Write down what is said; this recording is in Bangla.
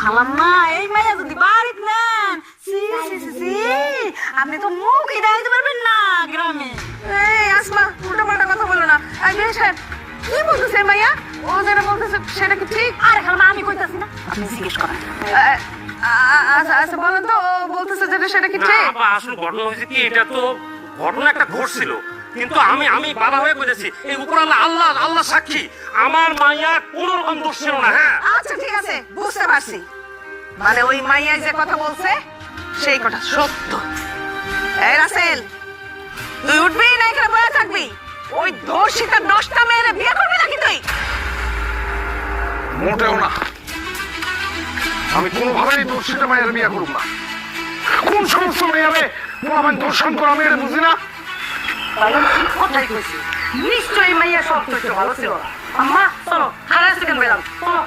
খালাম্মা এই মাইয়া যদি বাড়িত নেন আপনি তো মুখই দেখাইতে পারবেন না গ্রামে। এই আসমা উল্টা পাল্টা কথা বলো না। সাহেব কি বলতেছে মাইয়া? ও যেটা বলতেছে সেটা কি ঠিক? আরে খালাম্মা আমি কইতাছি না, আপনি জিজ্ঞেস করেন। আচ্ছা আচ্ছা বলেন তো, ও বলতেছে যেটা সেটা কি ঠিক? আসল ঘটনা হয়েছে কি, এটা তো ঘটনা একটা ঘটছিল, কিন্তু আমি আমি বাবা হয়ে করেছি এই উপর আল্লাহ আল্লাহ সাক্ষী, আমার মাইয়া কোন রকম দোষ ছিল না। হ্যাঁ আচ্ছা ঠিক আছে, বুঝতে পারছি। মানে ওই মাইয়া যে কথা বলছে সেই কথা সত্য। এই রাসেল, তুই উঠবি না এখানে বসে থাকবি? ওই ধর্ষিতা 10টা মেয়ের বিয়ে করবি নাকি তুই? মোটেও না, আমি কোনোভাবেই দর্শিত মায়ের বিয়ে করব না। কোন সমস্ত মেয়ে হবে আমার দর্শন করা মেয়ের বুঝি না। কথাই কইছি, নিশ্চয়ই মাইয়া সব তথ্য ভালো ছিল। আম্মা চলো, খারাপ সেকেন্ড বেরাম চলো।